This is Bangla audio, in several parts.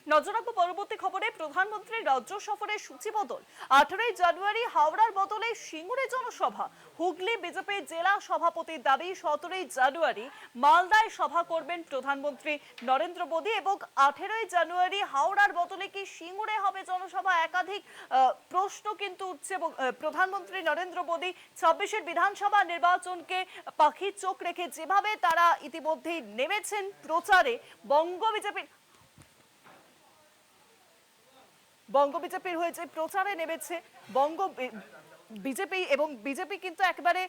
নজর রাখবো পরবর্তী খবরে। প্রধানমন্ত্রীর রাজ্য সফরের সূচি বদল। 18 জানুয়ারি হাওড়ার বদলে সিঙ্গুরে জনসভা। হুগলি বিজেপি জেলা সভাপতির দাবি 17 জানুয়ারি মালদায় সভা করবেন প্রধানমন্ত্রী নরেন্দ্র মোদী এবং 18 জানুয়ারি হাওড়ার বদলে কি সিঙ্গুরে হবে জনসভা? একাধিক প্রশ্ন কিন্তু উঠছে এবং প্রধানমন্ত্রী নরেন্দ্র মোদী 26-এর বিধানসভা নির্বাচনকে পাখির চোখ রেখে যেভাবে তারা ইতিমধ্যেই নেমেছেন প্রচারে, বঙ্গ বিজেপির হয়েছে প্রচারে নেমেছে বঙ্গ বিজেপি এবং বিজেপি কিন্তু একেবারে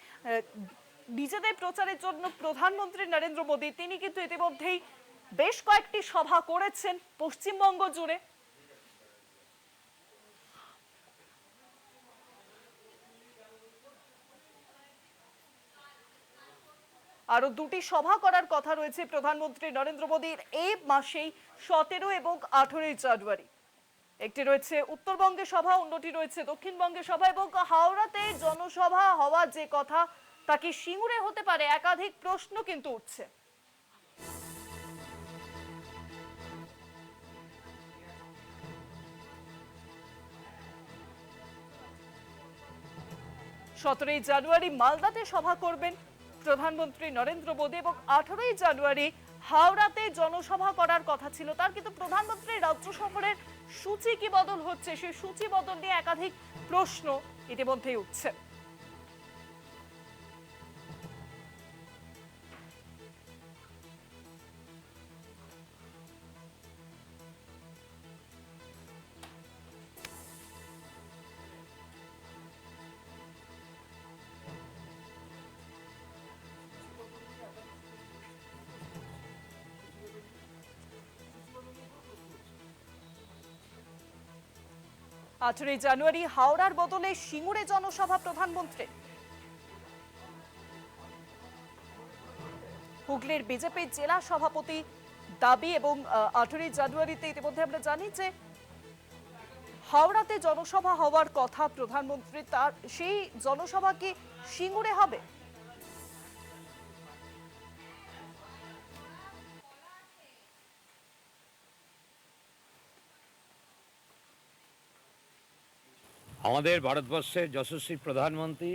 নিজেদের প্রচারের জন্য প্রধানমন্ত্রী নরেন্দ্র মোদী তিনি কিন্তু ইতিমধ্যেই বেশ কয়েকটি সভা করেছেন পশ্চিমবঙ্গ জুড়ে। আরো দুটি সভা করার কথা রয়েছে প্রধানমন্ত্রী নরেন্দ্র মোদীর এই মাসেই 17 এবং 18 জানুয়ারি। একটি রয়েছে উত্তরবঙ্গে সভা, অন্যটি রয়েছে দক্ষিণবঙ্গে সভা এবং হাওড়াতে জনসভা হওয়ার যে কথা তা কি সিঙ্গুরে হতে পারে? একাধিক প্রশ্ন কিন্তু উঠছে। সতেরোই জানুয়ারি মালদাতে সভা করবেন প্রধানমন্ত্রী নরেন্দ্র মোদী এবং 18 জানুয়ারি হাওড়াতে জনসভা করার কথা ছিল তার, কিন্তু প্রধানমন্ত্রীর রাজ্য সফরের সূচি কি বদল হচ্ছে সেই সূচি বদল নিয়ে একাধিক প্রশ্ন ইতিমধ্যেই উঠছে। আঠেরোই জানুয়ারি হাওড়ার বদলে সিঙ্গুরে জনসভা প্রধানমন্ত্রী। হুগলির বিজেপির জেলা সভাপতি দাবি এবং 18 জানুয়ারিতে ইতিমধ্যে আমরা জানি যে হাওড়াতে জনসভা হওয়ার কথা প্রধানমন্ত্রী, তার সেই জনসভা কি সিঙ্গুরে হবে? আমাদের ভারতবর্ষের যশস্বী প্রধানমন্ত্রী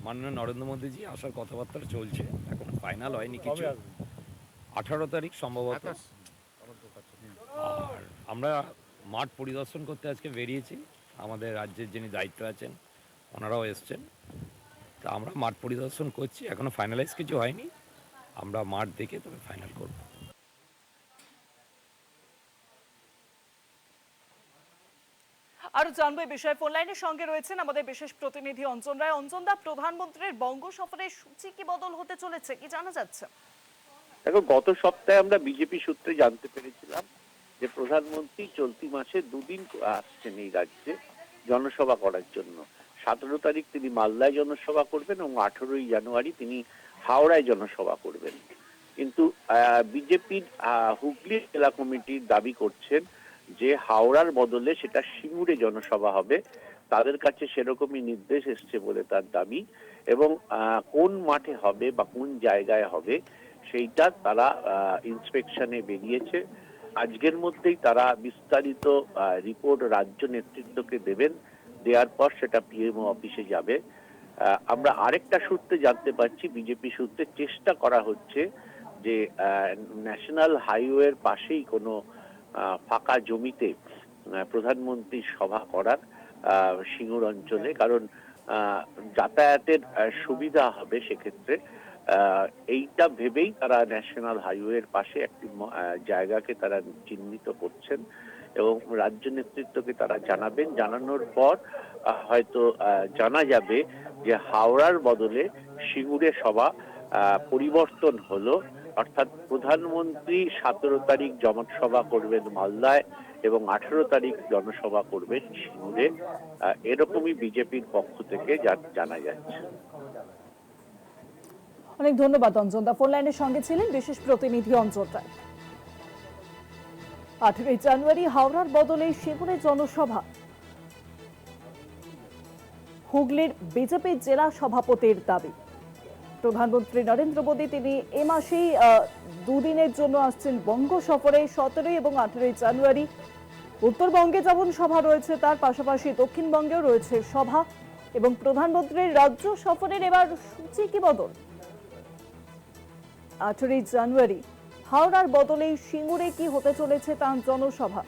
মাননীয় নরেন্দ্র মোদীজি আসার কথাবার্তা চলছে, এখন ফাইনাল হয়নি কিছু। 18 তারিখ সম্ভবত। আর আমরা মাঠ পরিদর্শন করতে আজকে বেরিয়েছি, আমাদের রাজ্যের যিনি দায়িত্ব আছেন ওনারাও এসছেন, তা আমরা মাঠ পরিদর্শন করছি, এখনো ফাইনালাইজ কিছু হয়নি, আমরা মাঠ দেখে তবে ফাইনাল করব। আরো জানবো এই বিষয়ে ফোন লাইনের সঙ্গে রয়েছেন আমাদের বিশেষ প্রতিনিধি অঞ্জন রায়। অঞ্জন দা, প্রধানমন্ত্রীর বঙ্গ সফরের সূচি কি বদল হতে চলেছে, কি জানা যাচ্ছে? দেখো, গত সপ্তাহে আমরা বিজেপি সূত্রে জানতে পেরেছিলাম যে প্রধানমন্ত্রী চলতি মাসে দুদিন আসছেন এই রাজ্যে জনসভা করার জন্য। 17 তারিখ তিনি মালদায় জনসভা করবেন এবং 18 জানুয়ারি তিনি হাওড়ায় জনসভা করবেন। কিন্তু বিজেপির হুগলি জেলা কমিটির দাবি করছেন যে হাওড়ার বদলে সেটা সিঙ্গুরে জনসভা হবে। তাদের কাছে সেরকমই নির্দেশ এসছে বলে তার দাবি, এবং কোন মাঠে হবে বা কোন জায়গায় হবে সেইটা তারা ইন্সপেকশনে বেরিয়েছে। আজকের মধ্যেই তারা বিস্তারিত রিপোর্ট রাজ্য নেতৃত্বকে দেবেন, দেওয়ার পর সেটা পিএমও অফিসে যাবে। আমরা আরেকটা সূত্রে জানতে পারছি, বিজেপি সূত্রে চেষ্টা করা হচ্ছে যে ন্যাশনাল হাইওয়ের পাশেই কোনো ফাঁকা জমিতে প্রধানমন্ত্রীর সভা করার সিঙ্গুর অঞ্চলে, কারণ যাতায়াতের সুবিধা হবে সেক্ষেত্রে। এইটা ভেবেই তারা ন্যাশনাল হাইওয়ের পাশে একটি জায়গাকে তারা চিহ্নিত করছেন এবং রাজ্য নেতৃত্বকে তারা জানাবেন। জানানোর পর হয়তো জানা যাবে যে হাওড়ার বদলে সিঙ্গুরে সভা পরিবর্তন হলো, অর্থাৎ প্রধানমন্ত্রী 17 তারিখ জনসভা করবেন মালদায় এবং 18 তারিখ জনসভা করবেন সিঙ্গুরে। এরকমই বিজেপির পক্ষ থেকে জানা যাচ্ছে। অনেক ধন্যবাদ অঞ্জন দা, ফোন লাইনের সঙ্গে ছিলেন বিশেষ প্রতিনিধি অঞ্জন রায়। 18 জানুয়ারি হাওড়ার বদলে সিঙ্গুরে জনসভা। হুগলির বিজেপি জেলা সভাপতির দাবি প্রধানমন্ত্রী নরেন্দ্র মোদী তিনি এ মাসেই দুদিনের জন্য আসছেন বঙ্গ সফরে। 17 এবং 18 জানুয়ারি উত্তরবঙ্গে যেমন সভা রয়েছে তার পাশাপাশি দক্ষিণবঙ্গেও রয়েছে সভা এবং প্রধানমন্ত্রীর রাজ্য সফরের এবার সূচি কি বদল? 18ই জানুয়ারি হাওড়ার বদলে সিঙ্গুরে কি হতে চলেছে তার জনসভা।